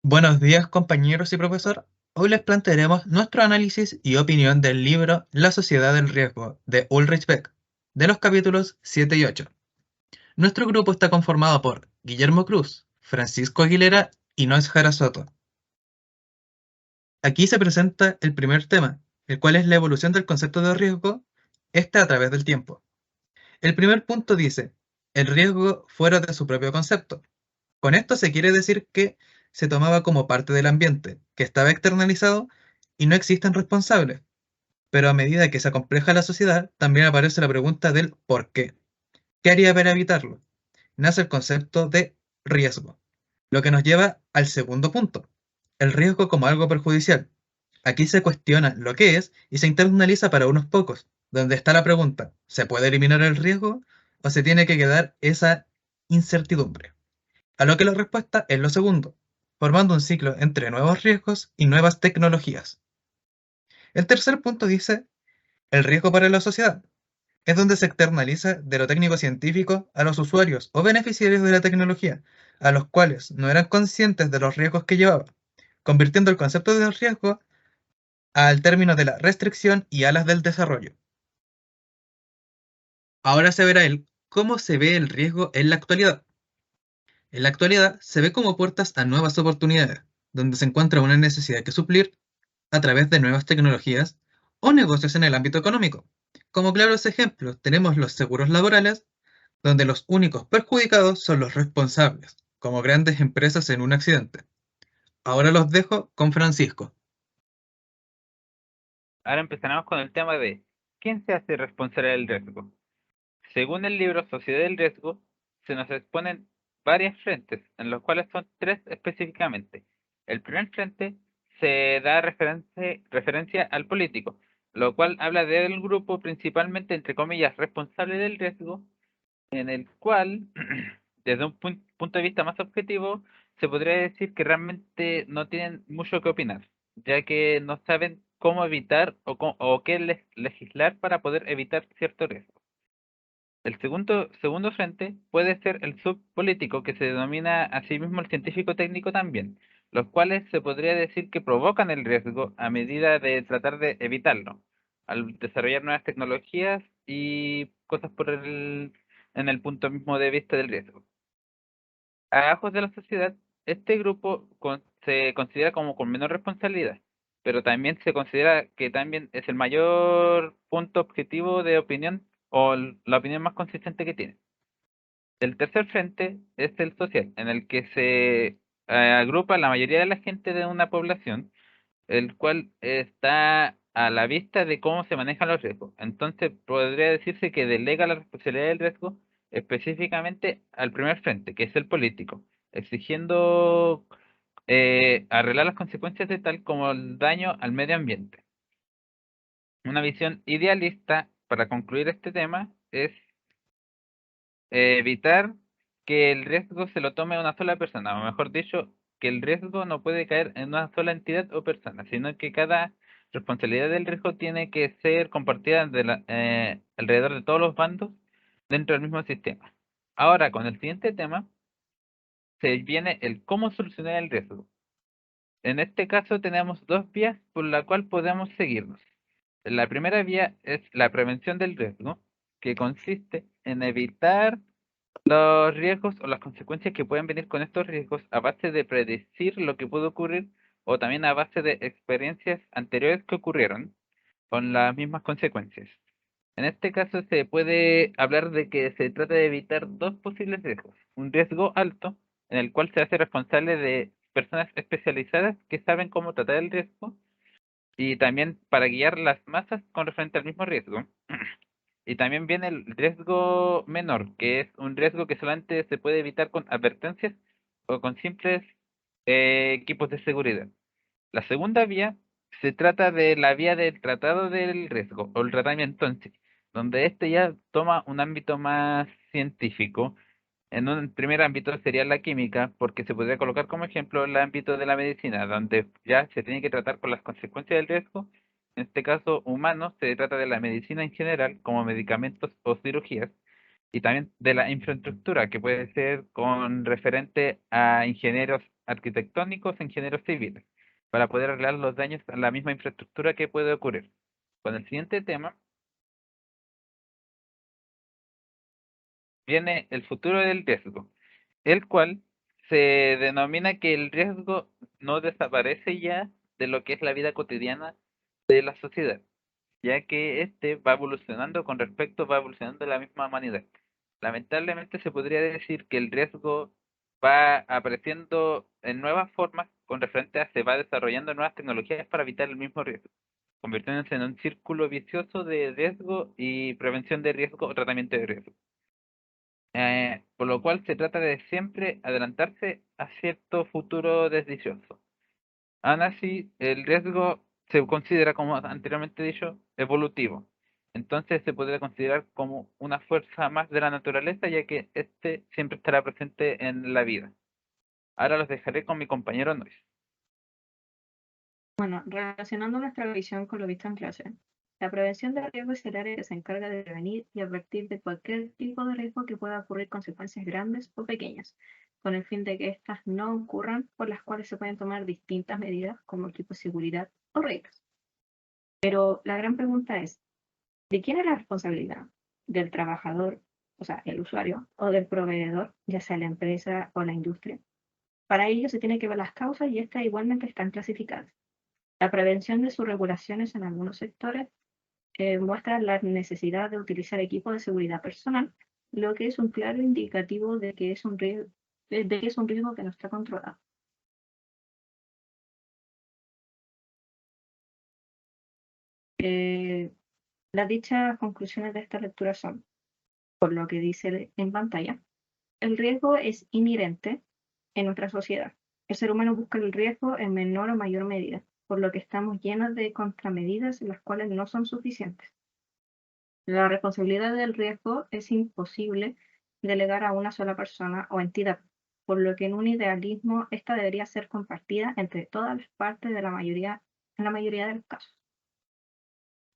Buenos días, compañeros y profesor. Hoy les plantearemos nuestro análisis y opinión del libro La sociedad del riesgo de Ulrich Beck, de los capítulos 7 y 8. Nuestro grupo está conformado por Guillermo Cruz, Francisco Aguilera y Noes Jara Soto. Aquí se presenta el primer tema, el cual es la evolución del concepto de riesgo, a través del tiempo. El primer punto dice, el riesgo fuera de su propio concepto. Con esto se quiere decir que se tomaba como parte del ambiente, que estaba externalizado y no existen responsables. Pero a medida que se acompleja la sociedad, también aparece la pregunta del por qué. ¿Qué haría para evitarlo? Nace el concepto de riesgo, lo que nos lleva al segundo punto, el riesgo como algo perjudicial. Aquí se cuestiona lo que es y se internaliza para unos pocos, donde está la pregunta, ¿se puede eliminar el riesgo o se tiene que quedar esa incertidumbre? A lo que la respuesta es lo segundo, formando un ciclo entre nuevos riesgos y nuevas tecnologías. El tercer punto dice, el riesgo para la sociedad. Es donde se externaliza de lo técnico científico a los usuarios o beneficiarios de la tecnología, a los cuales no eran conscientes de los riesgos que llevaba, convirtiendo el concepto de riesgo al término de la restricción y alas del desarrollo. Ahora se verá cómo se ve el riesgo en la actualidad. En la actualidad se ve como puertas a nuevas oportunidades, donde se encuentra una necesidad que suplir a través de nuevas tecnologías o negocios en el ámbito económico. Como claros ejemplos, tenemos los seguros laborales, donde los únicos perjudicados son los responsables, como grandes empresas en un accidente. Ahora los dejo con Francisco. Ahora empezaremos con el tema de ¿quién se hace responsable del riesgo? Según el libro Sociedad del Riesgo, se nos exponen varios frentes, en los cuales son tres específicamente. El primer frente se da referencia al político, lo cual habla del grupo principalmente, entre comillas, responsable del riesgo, en el cual, desde un punto de vista más objetivo, se podría decir que realmente no tienen mucho que opinar, ya que no saben cómo evitar o qué legislar para poder evitar cierto riesgo. El segundo frente puede ser el subpolítico, que se denomina a sí mismo el científico técnico también, los cuales se podría decir que provocan el riesgo a medida de tratar de evitarlo, al desarrollar nuevas tecnologías y cosas en el punto mismo de vista del riesgo. A ojos de la sociedad, este grupo se considera como con menor responsabilidad, pero también se considera que también es el mayor punto objetivo de opinión o la opinión más consistente que tiene. El tercer frente es el social, en el que se agrupa la mayoría de la gente de una población, el cual está a la vista de cómo se manejan los riesgos. Entonces, podría decirse que delega la responsabilidad del riesgo específicamente al primer frente, que es el político, exigiendo arreglar las consecuencias de tal como el daño al medio ambiente. Una visión idealista para concluir este tema es evitar que el riesgo se lo tome una sola persona, o mejor dicho, que el riesgo no puede caer en una sola entidad o persona, sino que cada responsabilidad del riesgo tiene que ser compartida alrededor de todos los bandos dentro del mismo sistema. Ahora, con el siguiente tema, se viene el cómo solucionar el riesgo. En este caso tenemos dos vías por la cual podemos seguirnos. La primera vía es la prevención del riesgo, que consiste en evitar los riesgos o las consecuencias que pueden venir con estos riesgos a base de predecir lo que puede ocurrir o también a base de experiencias anteriores que ocurrieron con las mismas consecuencias. En este caso se puede hablar de que se trata de evitar dos posibles riesgos. Un riesgo alto, en el cual se hace responsable de personas especializadas que saben cómo tratar el riesgo y también para guiar las masas con referente al mismo riesgo. Y también viene el riesgo menor, que es un riesgo que solamente se puede evitar con advertencias o con simples equipos de seguridad. La segunda vía se trata de la vía del tratado del riesgo o el tratamiento en sí, donde este ya toma un ámbito más científico. En un primer ámbito sería la química, porque se podría colocar como ejemplo el ámbito de la medicina, donde ya se tiene que tratar con las consecuencias del riesgo. En este caso, humano, se trata de la medicina en general, como medicamentos o cirugías. y también de la infraestructura, que puede ser con referente a ingenieros arquitectónicos, ingenieros civiles, para poder arreglar los daños a la misma infraestructura que puede ocurrir. Con el siguiente tema viene el futuro del riesgo, el cual se denomina que el riesgo no desaparece ya de lo que es la vida cotidiana de la sociedad, ya que este va evolucionando la misma humanidad. Lamentablemente se podría decir que el riesgo va apareciendo en nuevas formas con referente a se va desarrollando nuevas tecnologías para evitar el mismo riesgo, convirtiéndose en un círculo vicioso de riesgo y prevención de riesgo o tratamiento de riesgo. Por lo cual se trata de siempre adelantarse a cierto futuro desdichoso. Aún así, el riesgo se considera, como anteriormente dicho, evolutivo. Entonces se podría considerar como una fuerza más de la naturaleza, ya que este siempre estará presente en la vida. Ahora los dejaré con mi compañero Nois. Bueno, relacionando nuestra visión con lo visto en clase, la prevención de riesgo es el área que se encarga de prevenir y advertir de cualquier tipo de riesgo que pueda ocurrir consecuencias grandes o pequeñas, con el fin de que éstas no ocurran, por las cuales se pueden tomar distintas medidas como tipo de seguridad o reglas. Pero la gran pregunta es, ¿de quién es la responsabilidad? ¿Del trabajador, o sea, el usuario, o del proveedor, ya sea la empresa o la industria? Para ello se tiene que ver las causas y estas igualmente están clasificadas. La prevención de sus regulaciones en algunos sectores muestra la necesidad de utilizar equipos de seguridad personal, lo que es un claro indicativo de que es un riesgo que no está controlado. Las dichas conclusiones de esta lectura son, por lo que dice en pantalla, el riesgo es inherente en nuestra sociedad. El ser humano busca el riesgo en menor o mayor medida, por lo que estamos llenos de contramedidas las cuales no son suficientes. La responsabilidad del riesgo es imposible delegar a una sola persona o entidad, por lo que en un idealismo esta debería ser compartida entre todas las partes en la mayoría de los casos.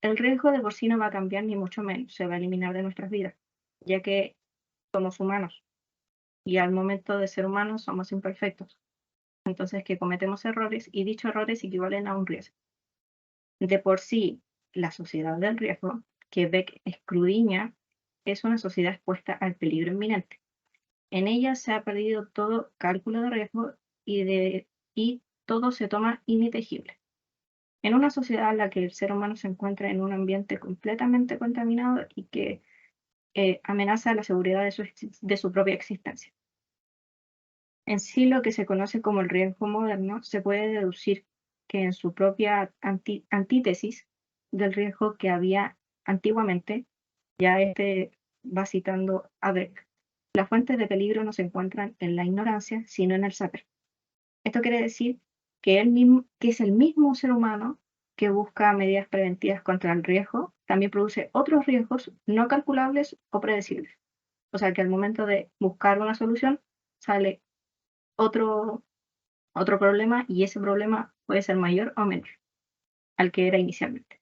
El riesgo de por sí no va a cambiar ni mucho menos, se va a eliminar de nuestras vidas, ya que somos humanos y al momento de ser humanos somos imperfectos. Entonces que cometemos errores y dichos errores equivalen a un riesgo. De por sí, la sociedad del riesgo, que Beck escudriña, es una sociedad expuesta al peligro inminente. En ella se ha perdido todo cálculo de riesgo y todo se toma ininteligible. En una sociedad en la que el ser humano se encuentra en un ambiente completamente contaminado y que amenaza la seguridad de su propia existencia. En sí, lo que se conoce como el riesgo moderno se puede deducir que en su propia antítesis del riesgo que había antiguamente, ya va citando a Beck, las fuentes de peligro no se encuentran en la ignorancia, sino en el saber. Esto quiere decir que es el mismo ser humano que busca medidas preventivas contra el riesgo, también produce otros riesgos no calculables o predecibles. O sea que al momento de buscar una solución sale otro problema y ese problema puede ser mayor o menor al que era inicialmente.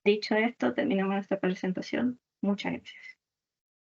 Dicho esto, terminamos nuestra presentación. Muchas gracias.